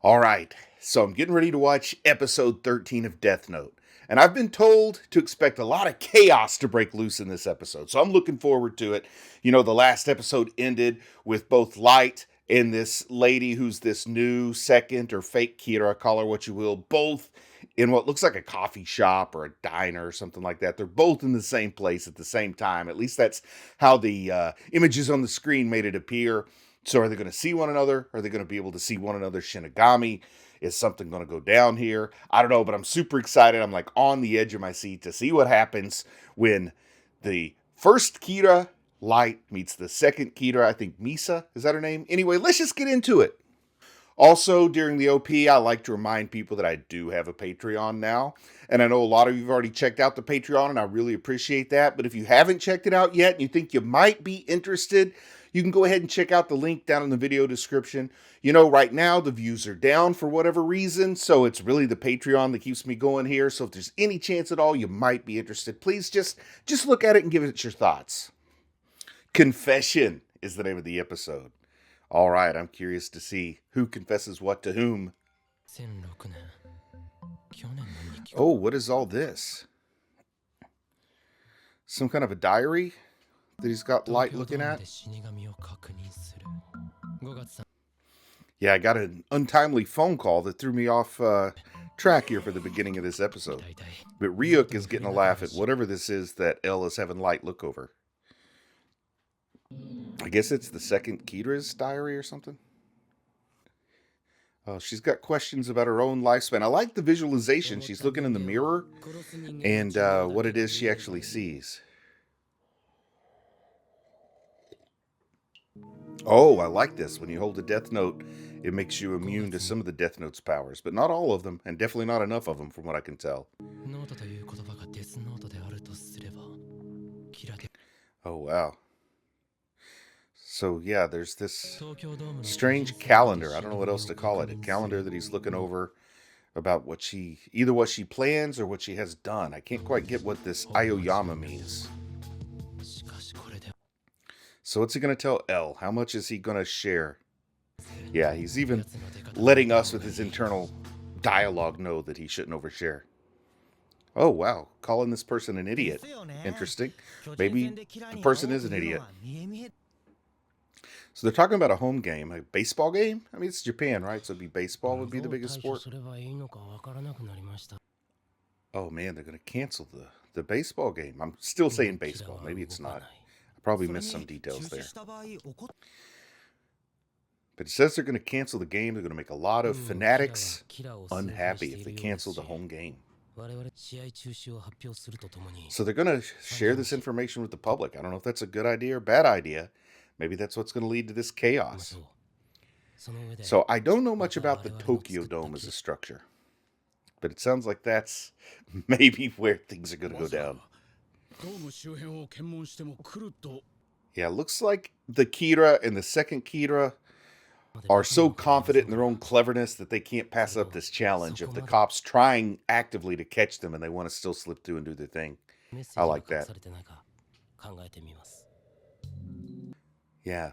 All right, so I'm getting ready to watch episode 13 of Death Note. And I've been told to expect a lot of chaos to break loose in this episode. So I'm looking forward to it. You know, the last episode ended with both Light and this lady who's this new second or fake Kira, call her what you will, both in what looks like a coffee shop or a diner or something like that. They're both in the same place at the same time. At least that's how the images on the screen made it appear. So are they going to see one another? Are they going to be able to see one another Shinigami? Is something going to go down here? I don't know, but I'm super excited. I'm like on the edge of my seat to see what happens when the first Kira Light meets the second Kira. I think Misa, is that her name? Anyway, let's just get into it. Also, during the OP, I like to remind people that I do have a Patreon now. And I know a lot of you have already checked out the Patreon, and I really appreciate that. But if you haven't checked it out yet and you think you might be interested, you can go ahead and check out the link down in the video description. You know, right now the views are down for whatever reason, so it's really the Patreon that keeps me going here. So if there's any chance at all you might be interested, please just look at it and give it your thoughts. Confession is the name of the episode. All right, I'm curious to see who confesses what to whom. Oh, what is all this? Some kind of a diary that he's got Light looking at? Yeah, I got an untimely phone call that threw me off track here for the beginning of this episode. But Ryuk is getting a laugh at whatever this is that L is having Light look over. I guess it's the second Kira's diary or something. Oh, she's got questions about her own lifespan. I like the visualization. She's looking in the mirror and what it is she actually sees. Oh, I like this. When you hold a Death Note, it makes you immune to some of the Death Note's powers, but not all of them, and definitely not enough of them from what I can tell. Oh, wow. So, yeah, there's this strange calendar. I don't know what else to call it. A calendar that he's looking over about either what she plans or what she has done. I can't quite get what this Aoyama means. So what's he going to tell L? How much is he going to share? Yeah, he's even letting us with his internal dialogue know that he shouldn't overshare. Oh, wow. Calling this person an idiot. Interesting. Maybe the person is an idiot. So they're talking about a home game, a baseball game? I mean, it's Japan, right? So it'd be baseball would be the biggest sport. Oh, man, they're going to cancel the baseball game. I'm still saying baseball. Maybe it's not. I probably missed some details there. But it says they're going to cancel the game. They're going to make a lot of fanatics unhappy if they cancel the home game. So they're going to share this information with the public. I don't know if that's a good idea or bad idea. Maybe that's what's going to lead to this chaos. So I don't know much about the Tokyo Dome as a structure. But it sounds like that's maybe where things are going to go down. Yeah, looks like the Kira and the second Kira are so confident in their own cleverness that they can't pass up this challenge of the cops trying actively to catch them and they want to still slip through and do their thing. I like that. Yeah.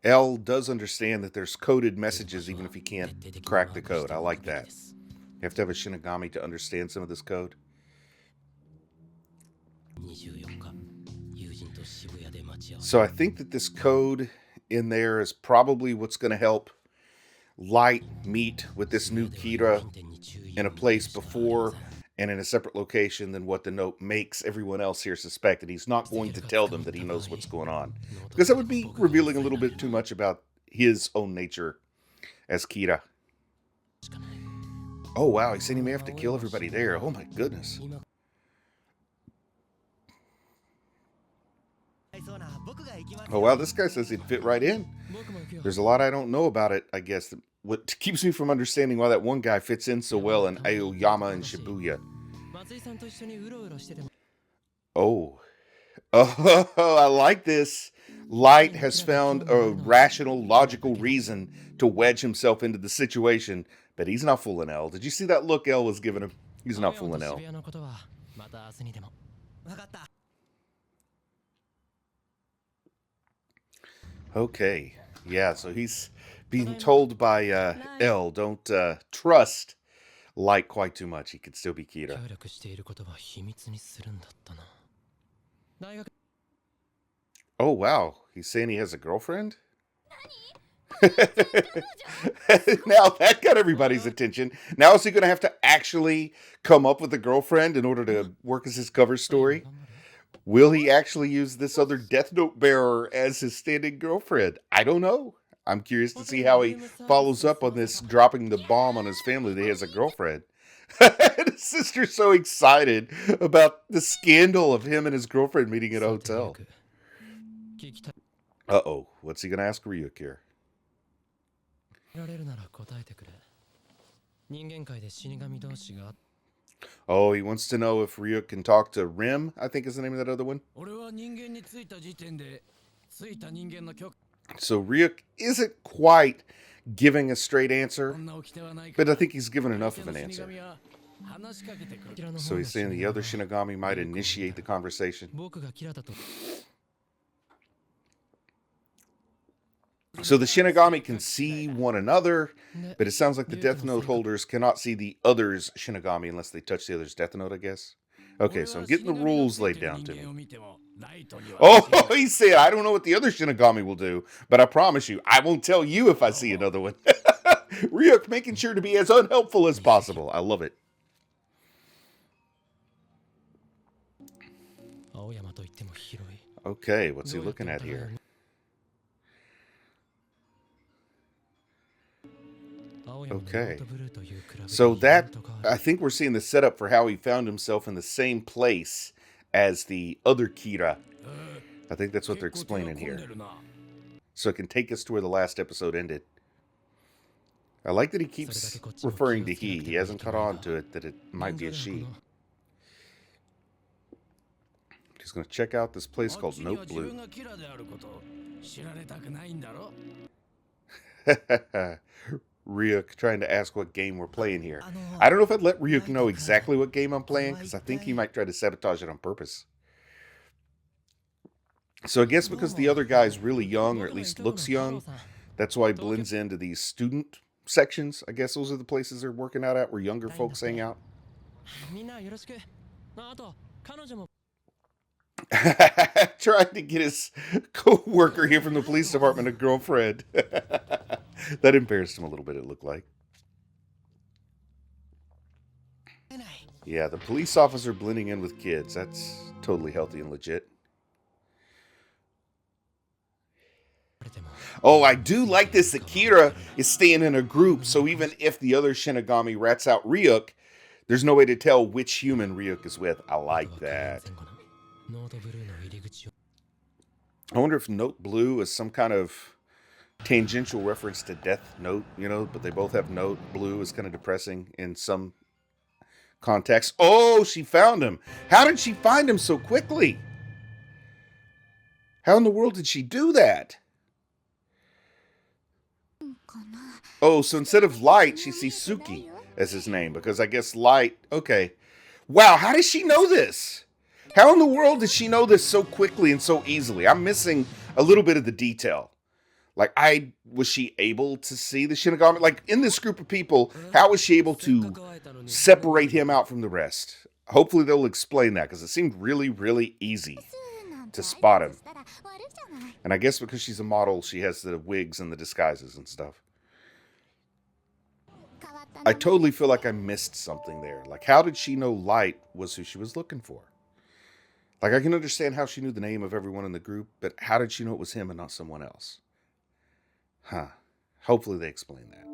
L does understand that there's coded messages even if he can't crack the code. I like that. You have to have a Shinigami to understand some of this code. So I think that this code in there is probably what's going to help Light meet with this new Kira in a place before and in a separate location than what the note makes everyone else here suspect. And he's not going to tell them that he knows what's going on, because that would be revealing a little bit too much about his own nature as Kira. Oh, wow, he's saying he may have to kill everybody there. Oh, my goodness. Oh, wow, this guy says he'd fit right in. There's a lot I don't know about it, I guess. What keeps me from understanding why that one guy fits in so well in Aoyama and Shibuya. Oh. Oh, I like this. Light has found a rational, logical reason to wedge himself into the situation, but he's not fooling L. Did you see that look L was giving him? He's not fooling L. Okay. Yeah, so he's Being told by L, don't trust Light quite too much. He could still be Kira. Oh, wow. He's saying he has a girlfriend? Now that got everybody's attention. Now is he going to have to actually come up with a girlfriend in order to work as his cover story? Will he actually use this other Death Note bearer as his standing girlfriend? I don't know. I'm curious to see how he follows up on this, dropping the bomb on his family that he has a girlfriend. His sister's so excited about the scandal of him and his girlfriend meeting at a hotel. Uh-oh. What's he going to ask Ryuk here? Oh, he wants to know if Ryuk can talk to Rim, I think is the name of that other one. So Ryuk isn't quite giving a straight answer, but I think he's given enough of an answer. So he's saying the other Shinigami might initiate the conversation. So the Shinigami can see one another, but it sounds like the Death Note holders cannot see the other's Shinigami unless they touch the other's Death Note, I guess. Okay, so I'm getting the rules laid down to me. Oh, he said, I don't know what the other Shinigami will do, but I promise you, I won't tell you if I see another one. Ryuk making sure to be as unhelpful as possible. I love it. Okay, what's he looking at here? Okay, so that, I think we're seeing the setup for how he found himself in the same place as the other Kira. I think that's what they're explaining here. So it can take us to where the last episode ended. I like that he keeps referring to he. He hasn't caught on to it that it might be a she. He's going to check out this place called Note Blue. Ryuk trying to ask what game we're playing here. I don't know if I'd let Ryuk know exactly what game I'm playing, because I think he might try to sabotage it on purpose. So I guess because the other guy's really young, or at least looks young, that's why he blends into these student sections. I guess those are the places they're working out at, where younger folks hang out. Trying to get his co-worker here from the police department a girlfriend. That embarrassed him a little bit, it looked like. Yeah, the police officer blending in with kids. That's totally healthy and legit. Oh, I do like this. Akira is staying in a group, so even if the other Shinigami rats out Ryuk, there's no way to tell which human Ryuk is with. I like that. I wonder if Note Blue is some kind of tangential reference to Death Note, you know, but they both have Note. Blue is kind of depressing in some context. Oh, she found him. How did she find him so quickly? How in the world did she do that? Oh, so instead of Light, she sees Suki as his name, because I guess Light, okay. Wow, how does she know this? How in the world did she know this so quickly and so easily? I'm missing a little bit of the detail. Like, was she able to see the Shinigami? Like, in this group of people, how was she able to separate him out from the rest? Hopefully they'll explain that, because it seemed really, really easy to spot him. And I guess because she's a model, she has the wigs and the disguises and stuff. I totally feel like I missed something there. Like, how did she know Light was who she was looking for? Like, I can understand how she knew the name of everyone in the group, but how did she know it was him and not someone else? Huh. Hopefully they explain that.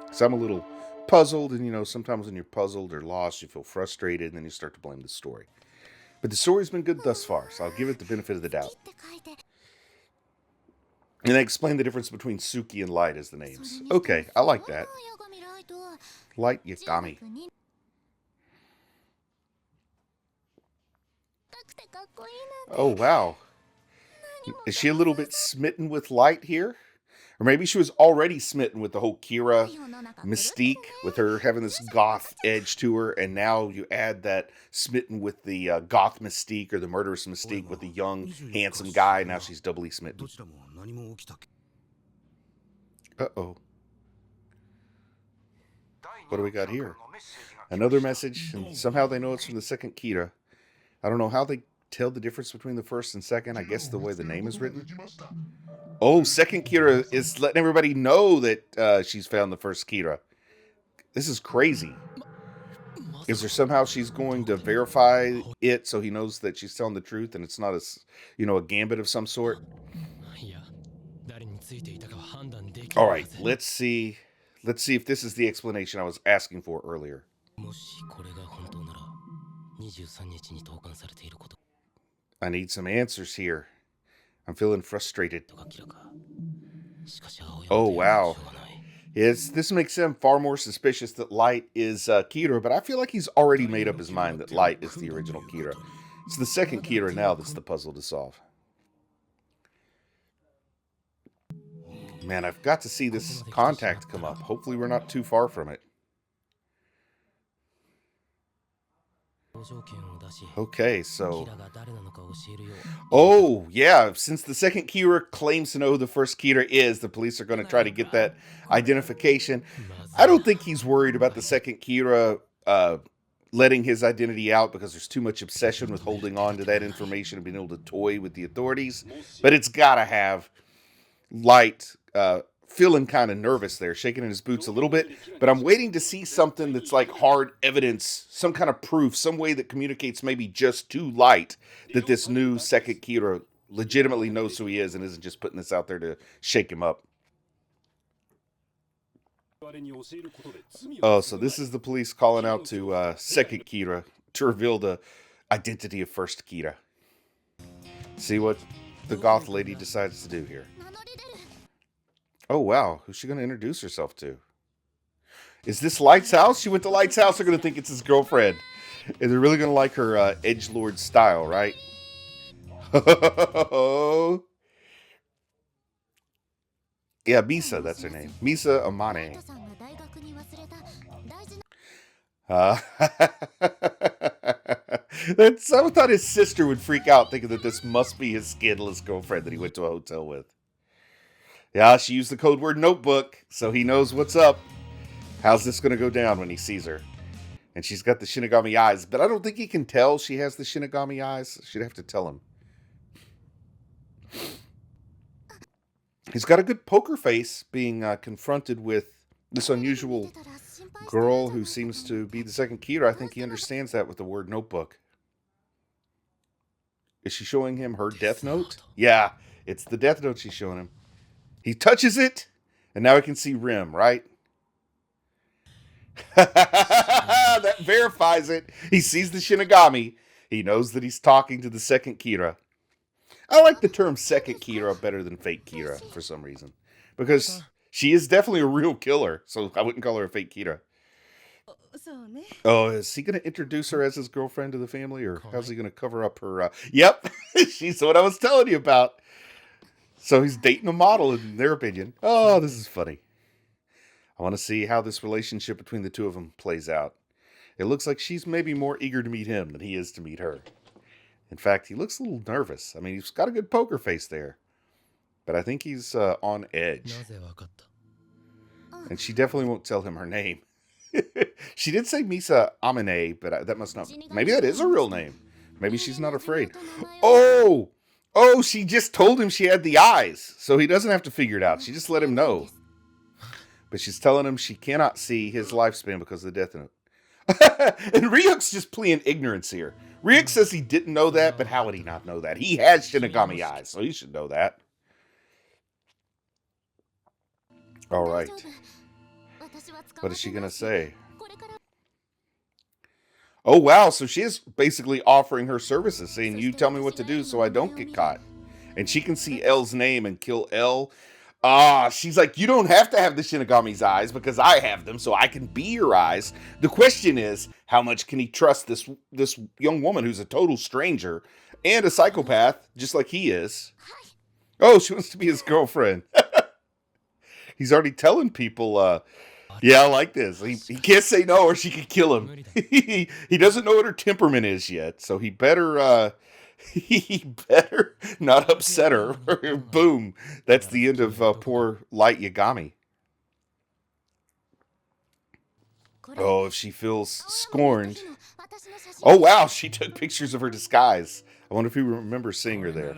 Because I'm a little puzzled, and, you know, sometimes when you're puzzled or lost, you feel frustrated, and then you start to blame the story. But the story's been good thus far, so I'll give it the benefit of the doubt. And they explain the difference between Suki and Light as the names. Okay, I like that. Light Yagami. Oh, wow. Is she a little bit smitten with Light here? Or maybe she was already smitten with the whole Kira mystique, with her having this goth edge to her, and now you add that smitten with the goth mystique or the murderous mystique with the young, handsome guy. Now she's doubly smitten. Uh-oh. What do we got here? Another message, and somehow they know it's from the second Kira. I don't know how they tell the difference between the first and second. I guess the way the name is written. Oh, second Kira is letting everybody know that she's found the first Kira. This is crazy. Is there somehow she's going to verify it so he knows that she's telling the truth and it's not a gambit of some sort? All right, let's see. Let's see if this is the explanation I was asking for earlier. I need some answers here. I'm feeling frustrated. Oh, wow. Yes, this makes him far more suspicious that Light is Kira, but I feel like he's already made up his mind that Light is the original Kira. It's the second Kira now that's the puzzle to solve. Man, I've got to see this contact come up. Hopefully we're not too far from it. Okay, so... Oh, yeah, since the second Kira claims to know who the first Kira is, the police are going to try to get that identification. I don't think he's worried about the second Kira letting his identity out because there's too much obsession with holding on to that information and being able to toy with the authorities. But it's got to have Light feeling kind of nervous there, shaking in his boots a little bit, but I'm waiting to see something that's like hard evidence, some kind of proof, some way that communicates maybe just to Light that this new second Kira legitimately knows who he is and isn't just putting this out there to shake him up. Oh, so this is the police calling out to second Kira to reveal the identity of first Kira. See what the goth lady decides to do here. Oh, wow. Who's she going to introduce herself to? Is this Light's house? She went to Light's house. They're going to think it's his girlfriend. And they're really going to like her edgelord style, right? Yeah, Misa, that's her name. Misa Amane. I thought his sister would freak out thinking that this must be his scandalous girlfriend that he went to a hotel with. Yeah, she used the code word notebook, so he knows what's up. How's this going to go down when he sees her? And she's got the Shinigami eyes, but I don't think he can tell she has the Shinigami eyes. She'd have to tell him. He's got a good poker face being confronted with this unusual girl who seems to be the second Kira. I think he understands that with the word notebook. Is she showing him her death note? Yeah, it's the death note she's showing him. He touches it, and now he can see Rim, right? That verifies it. He sees the Shinigami. He knows that he's talking to the second Kira. I like the term second Kira better than fake Kira for some reason. Because she is definitely a real killer, so I wouldn't call her a fake Kira. Oh, is he going to introduce her as his girlfriend to the family, or how's he going to cover up her... Yep, she's what I was telling you about. So he's dating a model, in their opinion. Oh, this is funny. I want to see how this relationship between the two of them plays out. It looks like she's maybe more eager to meet him than he is to meet her. In fact, he looks a little nervous. I mean, he's got a good poker face there. But I think he's on edge. And she definitely won't tell him her name. She did say Misa Amane, but that must not... Maybe that is her real name. Maybe she's not afraid. Oh! Oh, she just told him she had the eyes. So he doesn't have to figure it out. She just let him know. But she's telling him she cannot see his lifespan because of the death note. And Ryuk's just playing ignorance here. Ryuk says he didn't know that, but how would he not know that? He has Shinigami eyes, so he should know that. All right. What is she going to say? Oh, wow. So she is basically offering her services, saying, you tell me what to do so I don't get caught. And she can see L's name and kill L. She's like, you don't have to have the Shinigami's eyes because I have them, so I can be your eyes. The question is, how much can he trust this young woman who's a total stranger and a psychopath, just like he is? Oh, she wants to be his girlfriend. He's already telling people, yeah, I like this. He can't say no or she could kill him. He doesn't know what her temperament is yet, so he better not upset her. Boom. That's the end of poor Light Yagami. Oh, if she feels scorned. Oh, wow, she took pictures of her disguise. I wonder if he remembers seeing her there.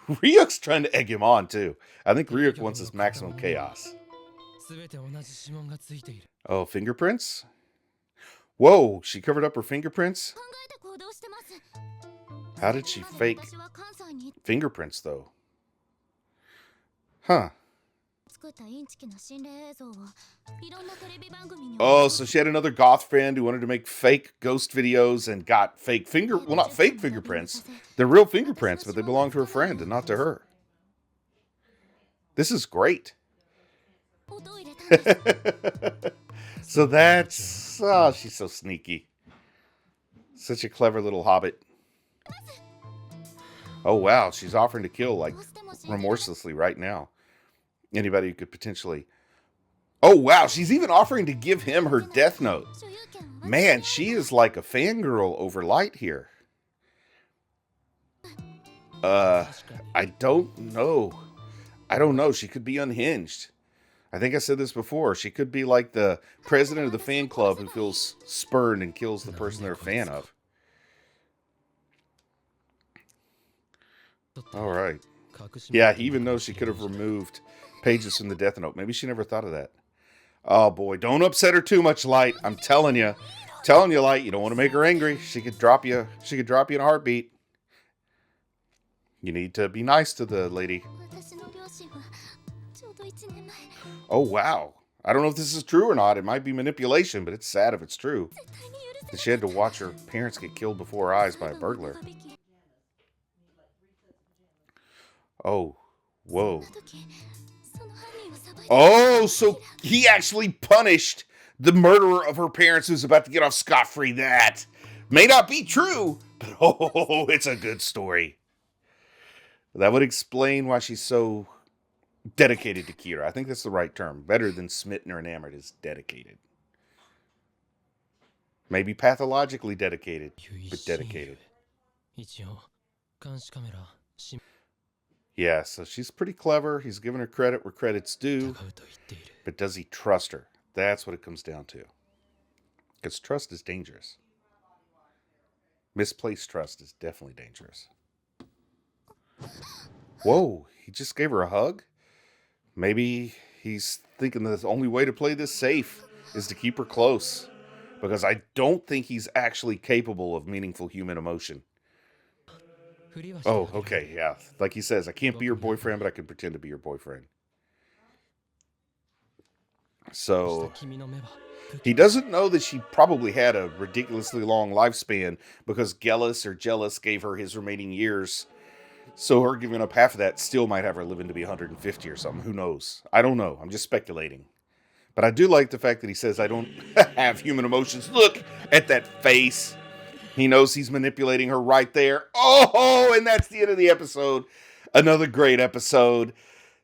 Ryuk's trying to egg him on, too. I think Ryuk wants his maximum chaos. Oh, fingerprints? Whoa, she covered up her fingerprints? How did she fake fingerprints, though? Huh. Oh, so she had another goth friend who wanted to make fake ghost videos and got fake well, not fake fingerprints. They're real fingerprints, but they belong to her friend and not to her. This is great. So that's... Oh, she's so sneaky. Such a clever little hobbit. Oh, wow. She's offering to kill, like, remorselessly right now. Anybody who could potentially... Oh, wow. She's even offering to give him her death note. Man, she is like a fangirl over Light here. I don't know. I don't know. She could be unhinged. I think I said this before. She could be like the president of the fan club who feels spurned and kills the person they're a fan of. All right. Yeah, even though she could have removed pages from the death note. Maybe she never thought of that. Oh, boy. Don't upset her too much, Light. I'm telling you. Telling you, Light. You don't want to make her angry. She could drop you. She could drop you in a heartbeat. You need to be nice to the lady. Oh, wow. I don't know if this is true or not. It might be manipulation, but it's sad if it's true. That she had to watch her parents get killed before her eyes by a burglar. Oh, whoa. Oh, so he actually punished the murderer of her parents who's about to get off scot-free. That may not be true, but oh, it's a good story. That would explain why she's so dedicated to Kira. I think that's the right term. Better than smitten or enamored is dedicated. Maybe pathologically dedicated, but dedicated. Yeah, so she's pretty clever. He's giving her credit where credit's due. But does he trust her? That's what it comes down to. Because trust is dangerous. Misplaced trust is definitely dangerous. Whoa, he just gave her a hug? Maybe he's thinking the only way to play this safe is to keep her close. Because I don't think he's actually capable of meaningful human emotion. Oh, okay, yeah. Like he says, I can't be your boyfriend, but I can pretend to be your boyfriend. So, he doesn't know that she probably had a ridiculously long lifespan because Jealous gave her his remaining years. So her giving up half of that still might have her living to be 150 or something. Who knows? I don't know. I'm just speculating. But I do like the fact that he says, I don't have human emotions. Look at that face. He knows he's manipulating her right there. Oh, and that's the end of the episode. Another great episode.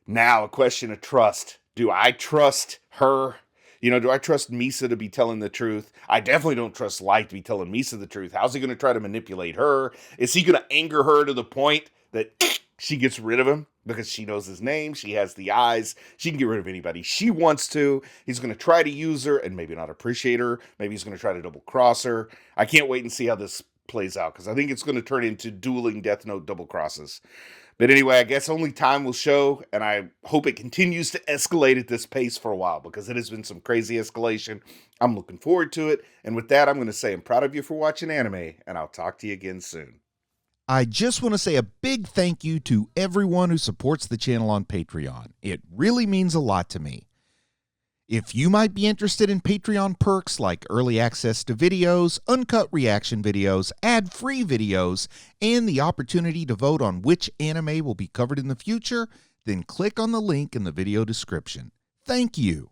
Now, a question of trust. Do I trust her? Do I trust Misa to be telling the truth? I definitely don't trust Light to be telling Misa the truth. How's he going to try to manipulate her? Is he going to anger her to the point that she gets rid of him? Because she knows his name, she has the eyes, she can get rid of anybody she wants to. He's going to try to use her and maybe not appreciate her. Maybe he's going to try to double cross her. I can't wait and see how this plays out because I think it's going to turn into dueling Death Note double crosses. But anyway, I guess only time will show, and I hope it continues to escalate at this pace for a while because it has been some crazy escalation. I'm looking forward to it. And with that, I'm going to say I'm proud of you for watching anime, and I'll talk to you again soon. I just want to say a big thank you to everyone who supports the channel on Patreon. It really means a lot to me. If you might be interested in Patreon perks like early access to videos, uncut reaction videos, ad-free videos, and the opportunity to vote on which anime will be covered in the future, then click on the link in the video description. Thank you.